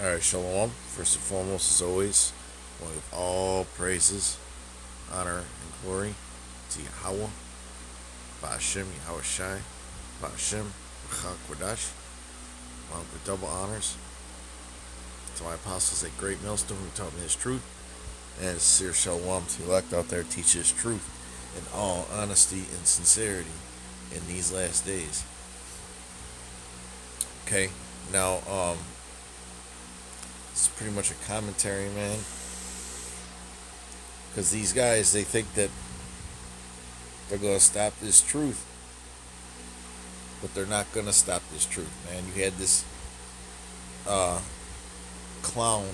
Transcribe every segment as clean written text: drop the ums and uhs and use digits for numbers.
Alright, Shalom. First and foremost, as always, I want to give all praises, honor, and glory to Yahweh, Ba'ashem, Yahweh Shai, Ba'ashem, B'chak Kodash. I want to give double honors to my apostles at Great Millstone who taught me his truth, and Sir Shalom to elect out there teach his truth in all honesty and sincerity in these last days. Okay, now, it's pretty much a commentary, man. Because these guys, they think that they're going to stop this truth. But they're not going to stop this truth, man. You had this clown,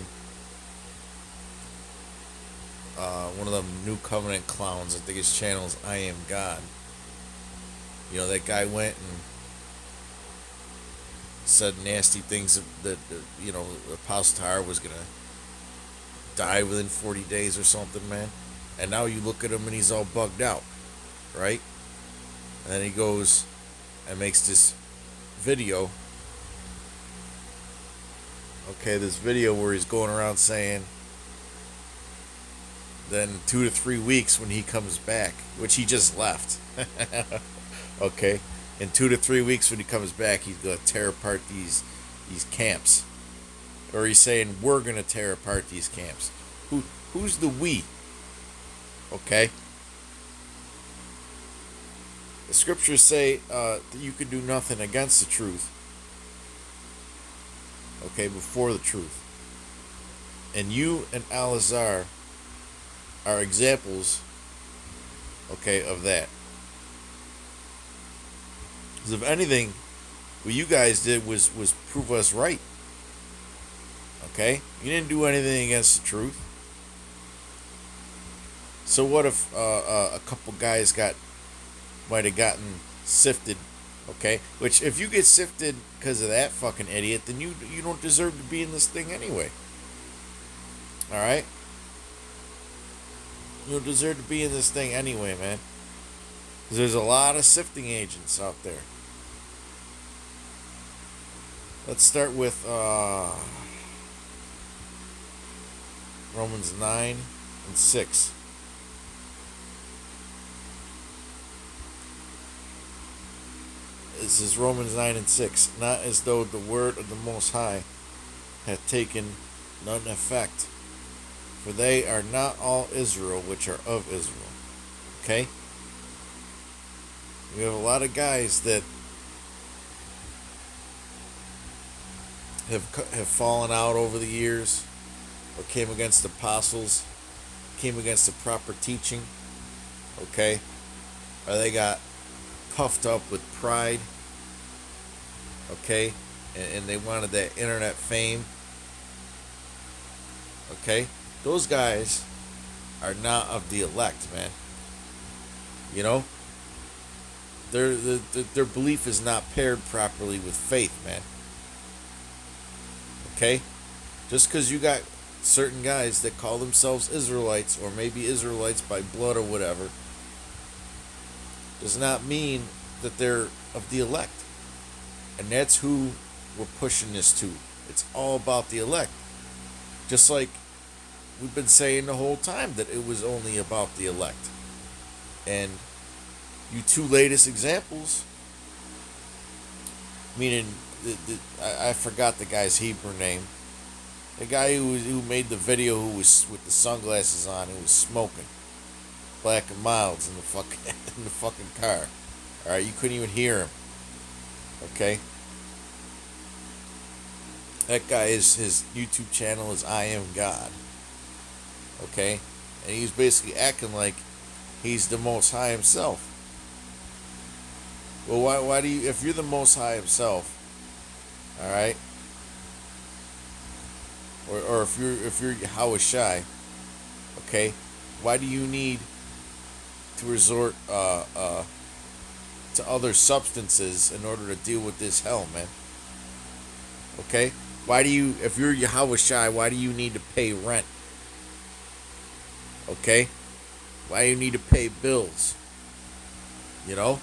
one of them New Covenant clowns. I think his channel is I Am God. You know, that guy went and said nasty things that Apostle Tahar was going to die within 40 days or something, man. And now you look at him and he's all bugged out, right? And then he goes and makes this video. Okay, this video where he's going around saying then 2 to 3 weeks when he comes back, which he just left. Okay, in 2 to 3 weeks when he comes back, he's gonna tear apart these camps, or he's saying we're gonna tear apart these camps. Who's the we? Okay. The scriptures say that you can do nothing against the truth. Okay, before the truth. And you and Al-Azhar are examples, okay, of that. Because if anything, what you guys did was prove us right. Okay? You didn't do anything against the truth. So what if a couple guys might have gotten sifted, okay? Which, if you get sifted because of that fucking idiot, then you don't deserve to be in this thing anyway. Alright? You don't deserve to be in this thing anyway, man. Because there's a lot of sifting agents out there. Let's start with Romans 9 and 6. This is Romans 9 and 6. Not as though the word of the Most High hath taken none effect. For they are not all Israel which are of Israel. Okay? We have a lot of guys that have fallen out over the years, or came against apostles, came against the proper teaching, okay? Or they got puffed up with pride, okay? And they wanted that internet fame, okay? Those guys are not of the elect, man. You know? Their belief is not paired properly with faith, man. Okay? Just because you got certain guys that call themselves Israelites, or maybe Israelites by blood or whatever, does not mean that they're of the elect. And that's who we're pushing this to. It's all about the elect. Just like we've been saying the whole time that it was only about the elect. And you two latest examples, meaning I forgot the guy's Hebrew name. The guy who made the video, who was with the sunglasses on, who was smoking Black and Milds in the fucking car. All right, you couldn't even hear him. Okay, that guy his YouTube channel is I Am God. Okay, and he's basically acting like he's the Most High himself. Well, why do you, if you're the Most High himself, all right, or if you're Yahweh Shai, okay, why do you need to resort to other substances in order to deal with this hell, man? Okay, why do you, if you're Yahweh Shai, why do you need to pay rent? Okay, why do you need to pay bills? You know.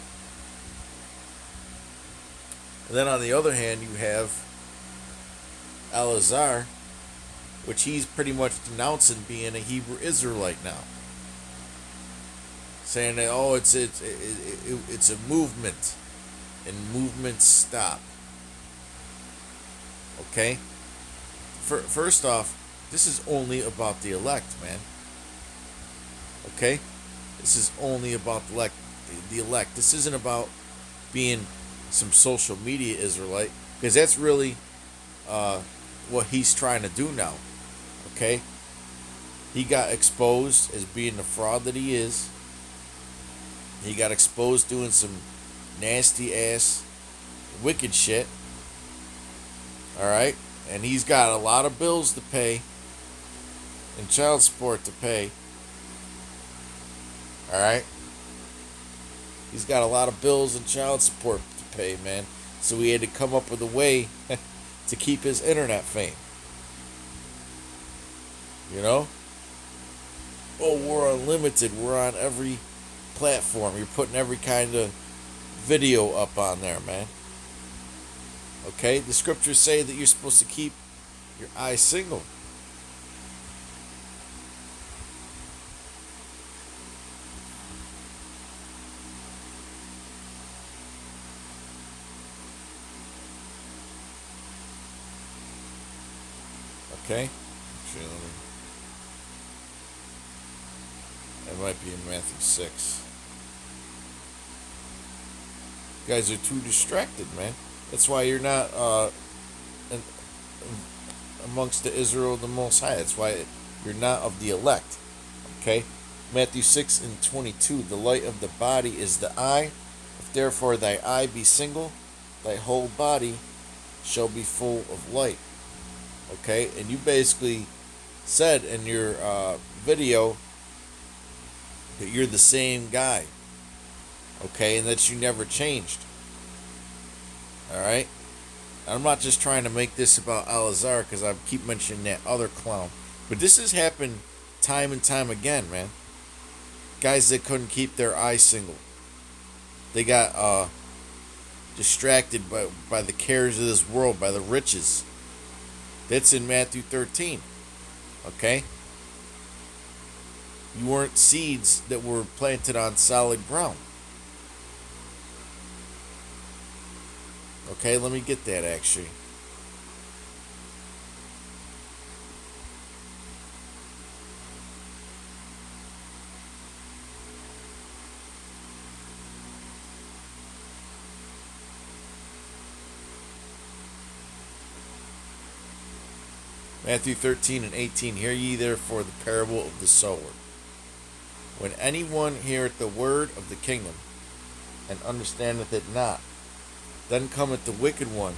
And then on the other hand, you have Al-Azhar, which he's pretty much denouncing being a Hebrew Israelite now, saying that it's a movement, and movements stop. Okay, first off, this is only about the elect, man. Okay, this is only about the elect. The elect. This isn't about being some social media Israelite, because that's really what he's trying to do now. Okay, he got exposed as being the fraud that he is. He got exposed doing some nasty ass, wicked shit. All right, and he's got a lot of bills to pay and child support to pay. All right, he's got a lot of bills and child support to pay, man. So he had to come up with a way to keep his internet fame. You know? Oh, we're unlimited. We're on every platform. You're putting every kind of video up on there, man. Okay? The scriptures say that you're supposed to keep your eyes single. Okay? Actually, that might be in Matthew 6. You guys are too distracted, man. That's why you're not amongst the Israel of the Most High. That's why you're not of the elect. Okay? Matthew 6 and 22. The light of the body is the eye. If therefore thy eye be single, thy whole body shall be full of light. Okay? And you basically said in your video that you're the same guy. Okay? And that you never changed. Alright? I'm not just trying to make this about Al-Azhar because I keep mentioning that other clown. But this has happened time and time again, man. Guys that couldn't keep their eyes single. They got distracted by the cares of this world, by the riches. That's in Matthew 13. Okay? You weren't seeds that were planted on solid ground. Okay, let me get that actually. Matthew 13 and 18. Hear ye therefore the parable of the sower. When anyone heareth the word of the kingdom, and understandeth it not, then cometh the wicked one,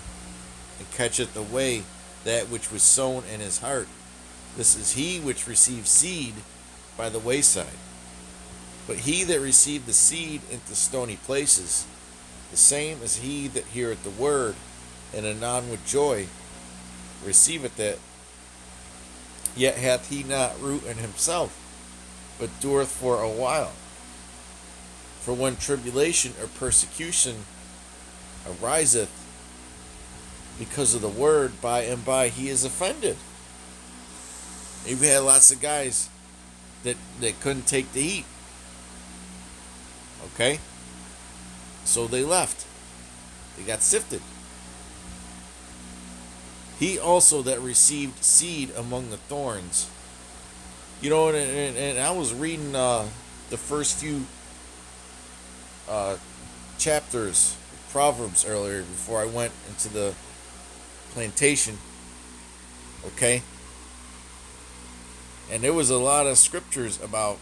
and catcheth away that which was sown in his heart. This is he which received seed by the wayside. But he that received the seed into stony places, the same is he that heareth the word, and anon with joy receiveth it, yet hath he not root in himself, but dureth for a while. For when tribulation or persecution ariseth because of the word, by and by he is offended. You've had lots of guys that couldn't take the heat. Okay? So they left. They got sifted. He also that received seed among the thorns. You know, and I was reading the first few chapters of Proverbs earlier before I went into the plantation. Okay? And there was a lot of scriptures about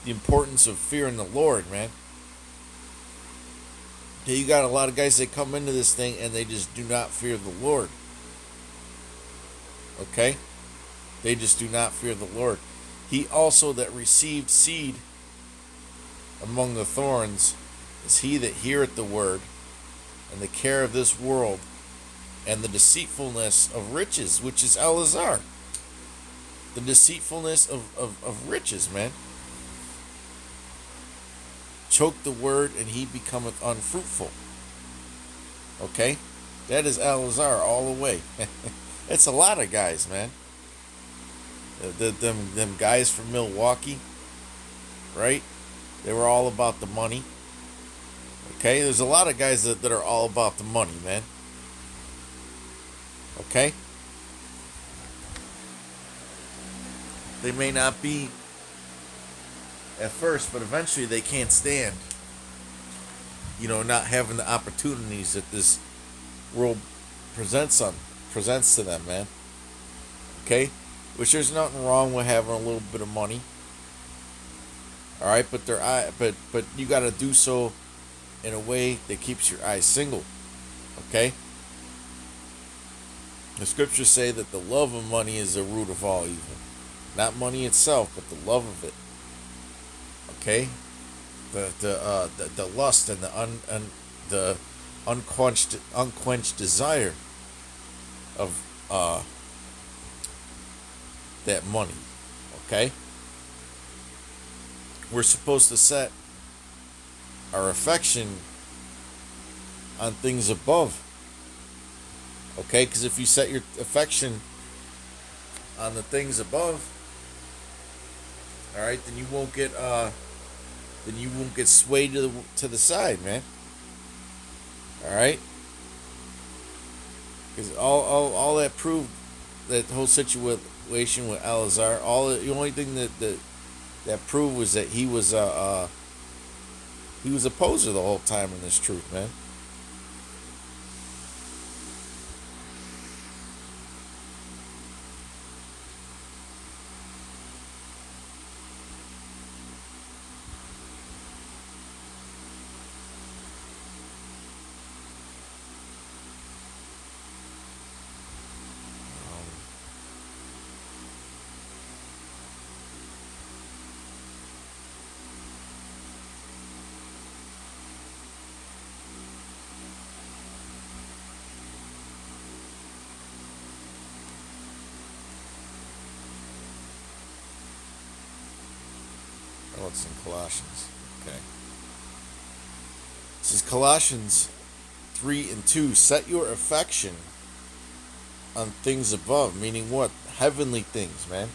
the importance of fearing the Lord, man. You got a lot of guys that come into this thing and they just do not fear the Lord. Okay? They just do not fear the Lord. He also that received seed among the thorns is he that heareth the word, and the care of this world, and the deceitfulness of riches, which is Al-Azhar. The deceitfulness of riches, man. Choke the word, and he becometh unfruitful. Okay? That is Al-Azhar all the way. It's a lot of guys, man. Them guys from Milwaukee, right? They were all about the money. Okay, there's a lot of guys that are all about the money, man. Okay, they may not be at first, but eventually they can't stand, not having the opportunities that this world presents to them, man. Okay, which there's nothing wrong with having a little bit of money. All right, but but you got to do so in a way that keeps your eyes single. Okay, the scriptures say that the love of money is the root of all evil, not money itself, but the love of it. Okay, the lust and the unquenched desire of that money. Okay, we're supposed to set our affection on things above. Okay, because if you set your affection on the things above, all right, then you won't get swayed to the side, man. All right, because all that proved that whole situation with Alazar. The only thing that proved was that he was a poser the whole time in this truth, man. Oh, it's in Colossians. Okay. This is Colossians 3:2. Set your affection on things above, meaning what? Heavenly things, man.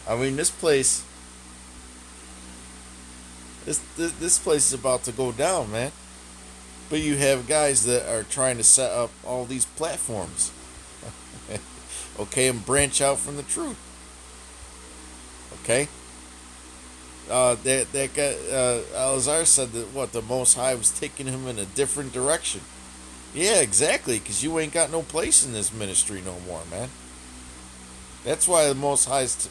I mean, this place is about to go down, man. But you have guys that are trying to set up all these platforms, okay, and branch out from the truth. Okay. That guy Alazar said that the Most High was taking him in a different direction. Yeah, exactly. Because you ain't got no place in this ministry no more, man. That's why the Most High is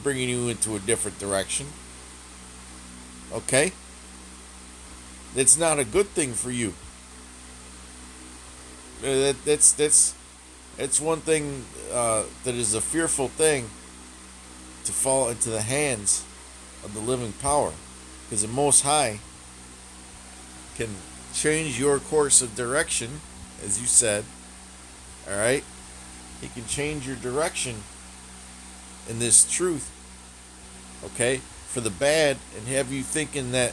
bringing you into a different direction. Okay, it's not a good thing for you. That's one thing that is a fearful thing, to fall into the hands of the living power, because the Most High can change your course of direction, as you said. All right, He can change your direction in this truth, okay, for the bad, and have you thinking that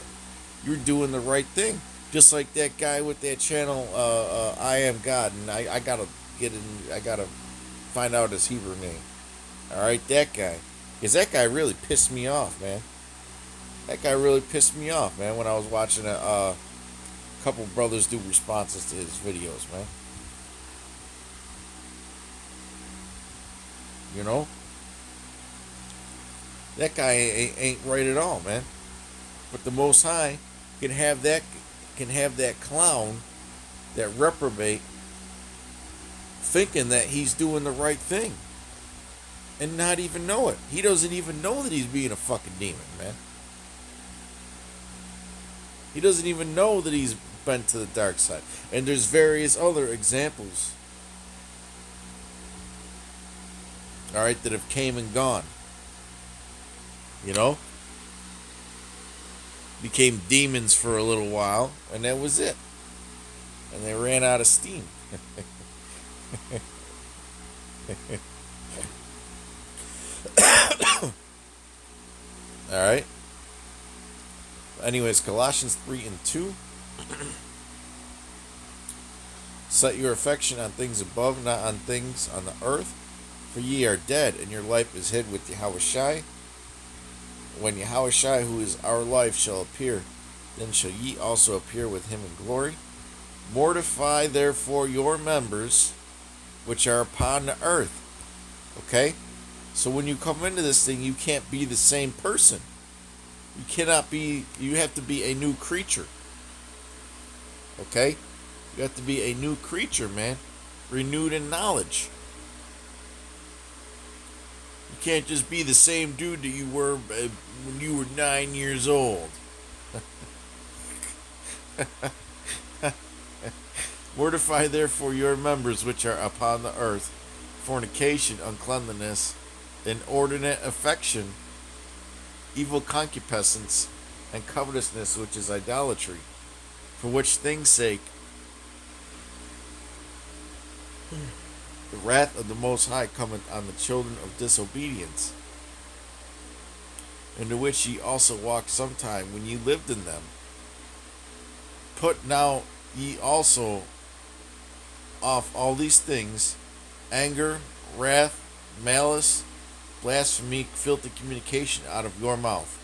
you're doing the right thing. Just like that guy with that channel, I Am God, and I gotta I gotta find out his Hebrew name. All right, that guy, because that guy really pissed me off, man. That guy really pissed me off, man, when I was watching a couple brothers do responses to his videos, man. You know, that guy ain't right at all, man. But the Most High can have that clown, that reprobate, thinking that he's doing the right thing, and not even know it. He doesn't even know that he's being a fucking demon, man. He doesn't even know that he's bent to the dark side. And there's various other examples, all right, that have came and gone. You know, became demons for a little while, and that was it. And they ran out of steam. All right. Anyways, Colossians 3:2 Set your affection on things above, not on things on the earth. For ye are dead, and your life is hid with Yahushai. When Yahushai, who is our life, shall appear, then shall ye also appear with him in glory. Mortify therefore your members which are upon the earth. Okay? So when you come into this thing, you can't be the same person. You have to be a new creature. Okay? You have to be a new creature, man. Renewed in knowledge. You can't just be the same dude that you were when you were 9 years old. Mortify therefore your members which are upon the earth, fornication, uncleanness, inordinate affection, evil concupiscence, and covetousness, which is idolatry, for which things' sake the wrath of the Most High cometh on the children of disobedience, into which ye also walked sometime when ye lived in them. Put now ye also off all these things: anger, wrath, malice, blasphemy, filthy communication out of your mouth.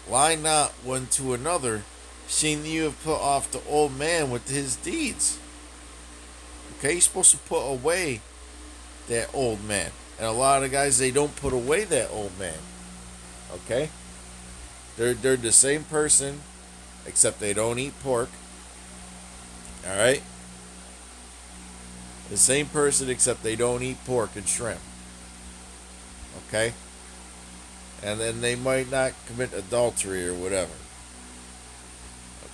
Lie not one to another, seeing that you have put off the old man with his deeds. Okay, you're supposed to put away that old man. And a lot of guys, they don't put away that old man. Okay? They're the same person, except they don't eat pork. Alright? The same person, except they don't eat pork and shrimp. Okay? And then they might not commit adultery or whatever.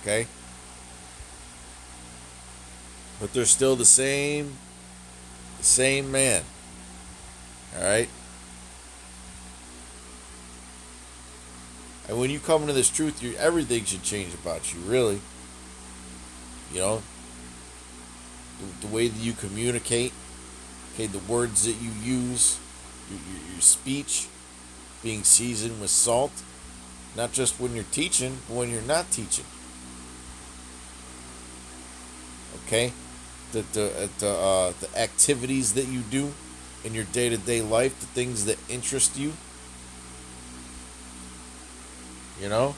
Okay? But they're still the same man. Alright? And when you come into this truth, everything should change about you, really. You know? The way that you communicate. Okay, the words that you use. Your speech. Being seasoned with salt. Not just when you're teaching, but when you're not teaching. Okay? The activities that you do in your day-to-day life, the things that interest you. You know?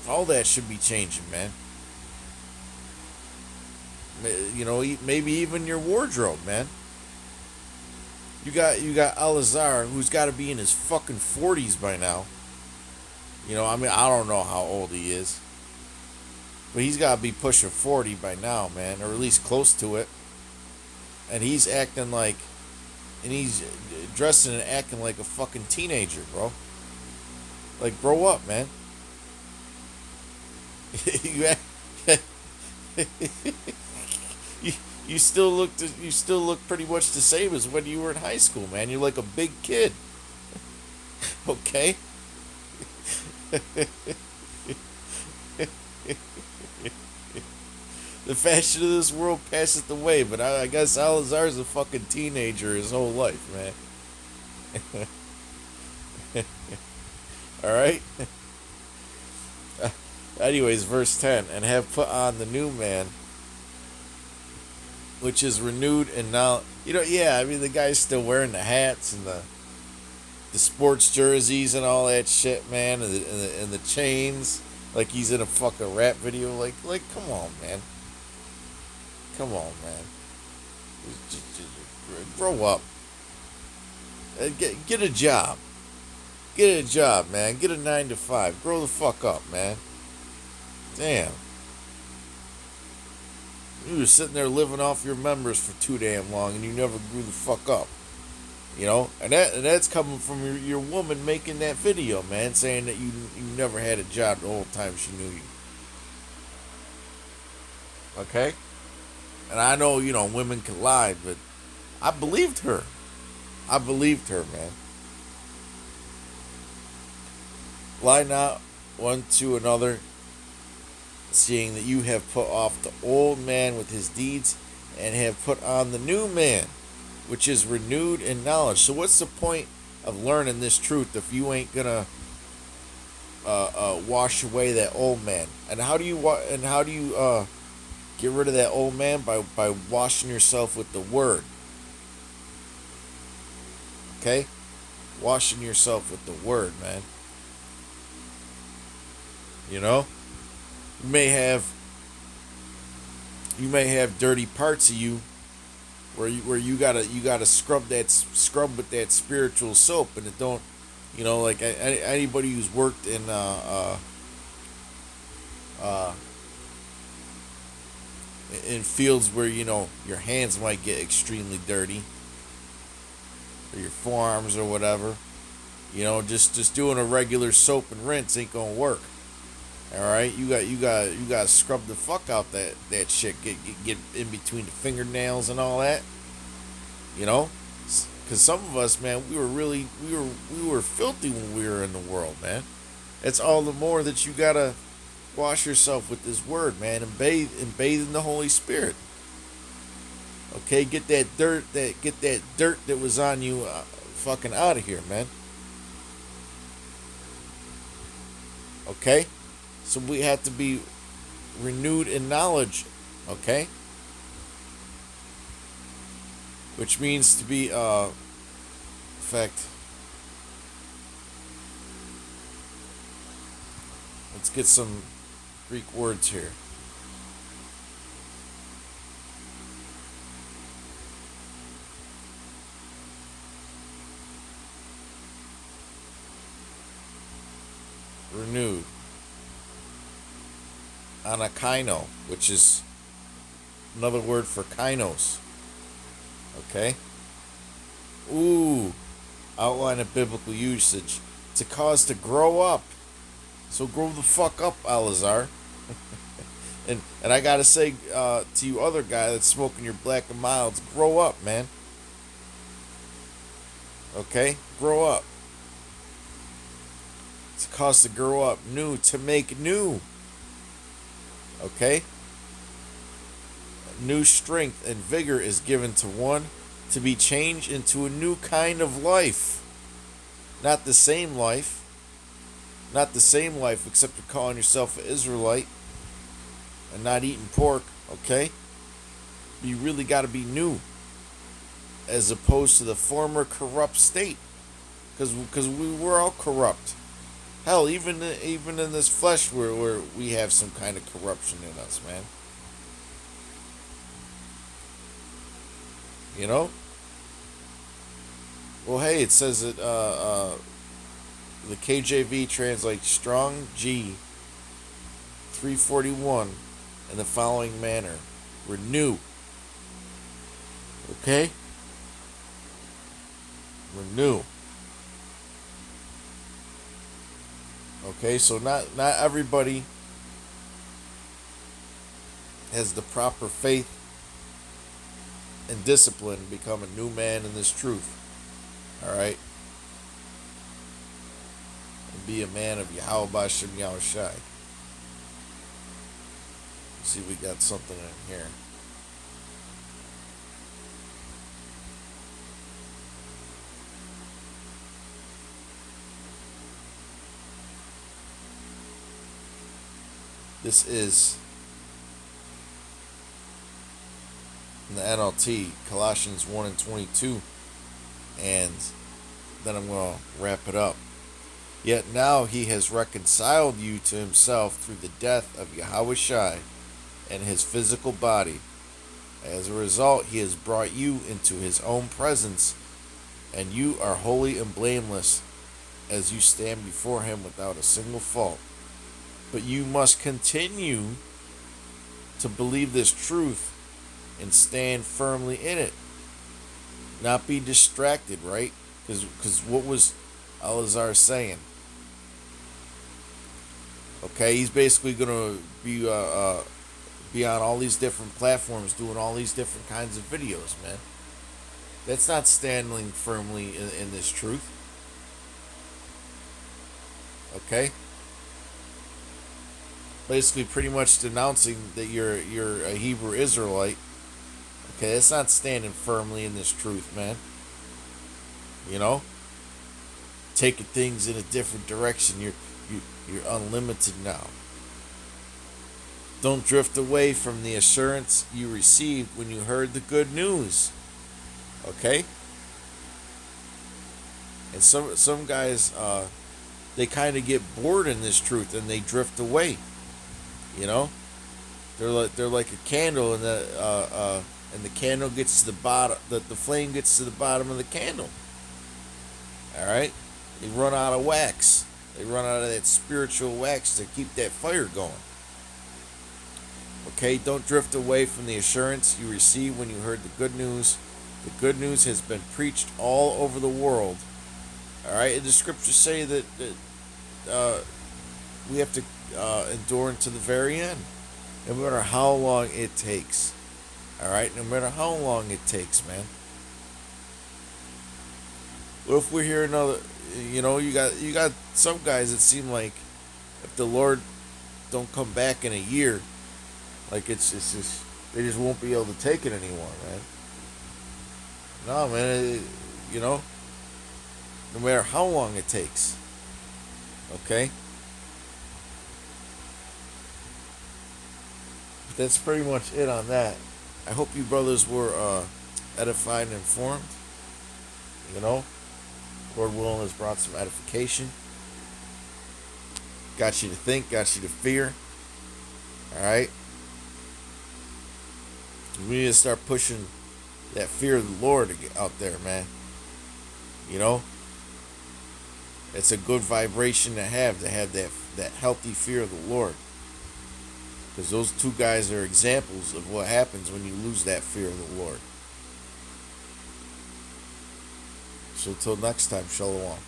All that should be changing, man. You know, maybe even your wardrobe, man. You got Elazar, who's got to be in his fucking 40s by now. You know, I mean, I don't know how old he is. But he's got to be pushing 40 by now, man. Or at least close to it. And he's acting like... And he's dressing and acting like a fucking teenager, bro. Like, grow up, man. You still look pretty much the same as when you were in high school, man. You're like a big kid. Okay? The fashion of this world passeth away, but I guess Salazar's a fucking teenager his whole life, man. Alright? Anyways, verse 10. And have put on the new man, which is renewed in knowledge. You know, yeah, I mean, the guy's still wearing the hats and the sports jerseys and all that shit, man, and the chains, like he's in a fucking rap video. Like, come on, man. Come on, man. Just grow up. Get a job. Get a job, man. Get a 9 to 5. Grow the fuck up, man. Damn. You were sitting there living off your members for too damn long, and you never grew the fuck up. You know, and that's coming from your woman making that video, man, saying that you never had a job the whole time she knew you. Okay? And I know, you know, women can lie, but I believed her. I believed her, man. Lie not one to another, seeing that you have put off the old man with his deeds, and have put on the new man, which is renewed in knowledge. So what's the point of learning this truth if you ain't gonna wash away that old man. And how do you get rid of that old man? By washing yourself with the word. Okay? Washing yourself with the word, man. You know? You may have dirty parts of you where you gotta scrub with that spiritual soap, and it don't, like anybody who's worked uh, in fields where your hands might get extremely dirty, or your forearms or whatever. Just doing a regular soap and rinse ain't gonna work. All right, you got to scrub the fuck out that shit. Get in between the fingernails and all that. You know, because some of us, man, we were filthy when we were in the world, man. It's all the more that you gotta wash yourself with this word, man, and bathe in the Holy Spirit. Okay, get that dirt that was on you, fucking out of here, man. Okay. So we have to be renewed in knowledge, okay? Which means to be, in fact, let's get some Greek words here. Renewed. Anakaino, which is another word for kainos. Okay? Ooh. Outline of biblical usage. To cause to grow up. So grow the fuck up, Alazar. and I gotta say to you other guy that's smoking your black and milds, grow up, man. Okay? Grow up. To cause to grow up. New. To make new. Okay? New strength and vigor is given to one to be changed into a new kind of life. Not the same life. Not the same life, except you're calling yourself an Israelite and not eating pork, okay? You really got to be new, as opposed to the former corrupt state. Because we were all corrupt. Hell, even in this flesh, where we have some kind of corruption in us, man. You know? Well, hey, it says that the KJV translates strong G 341 in the following manner: renew. Okay? Renew. Okay, so not everybody has the proper faith and discipline to become a new man in this truth. Alright? And be a man of Yahweh Bashem Yahushai. See, we got something in here. This is in the NLT, Colossians 1 and 22. And then I'm going to wrap it up. Yet now he has reconciled you to himself through the death of Yahushai and his physical body. As a result, he has brought you into his own presence, and you are holy and blameless as you stand before him without a single fault. But you must continue to believe this truth and stand firmly in it. Not be distracted, right? Because what was Alazar saying? Okay, he's basically going to be on all these different platforms doing all these different kinds of videos, man. That's not standing firmly in this truth. Okay? Basically pretty much denouncing that you're a Hebrew Israelite. Okay, that's not standing firmly in this truth, man. You know? Taking things in a different direction. You're unlimited now. Don't drift away from the assurance you received when you heard the good news. Okay? And some guys, they kind of get bored in this truth and they drift away. You know, they're like a candle, and the candle gets to the bottom. The flame gets to the bottom of the candle. All right, they run out of wax. They run out of that spiritual wax to keep that fire going. Okay, don't drift away from the assurance you received when you heard the good news. The good news has been preached all over the world. All right, and the scriptures say that we have to endure unto the very end, no matter how long it takes. All right, no matter how long it takes, man. What if we hear another? You know, you got some guys that seem like if the Lord don't come back in a year, like it's just they just won't be able to take it anymore, man. No, man, you know, no matter how long it takes. Okay? But that's pretty much it on that. I hope you brothers were edified and informed. You know, Lord willing has brought some edification. Got you to think, got you to fear. Alright? We need to start pushing that fear of the Lord out there, man. You know? It's a good vibration to have that healthy fear of the Lord. Because those two guys are examples of what happens when you lose that fear of the Lord. So till next time, Shalom.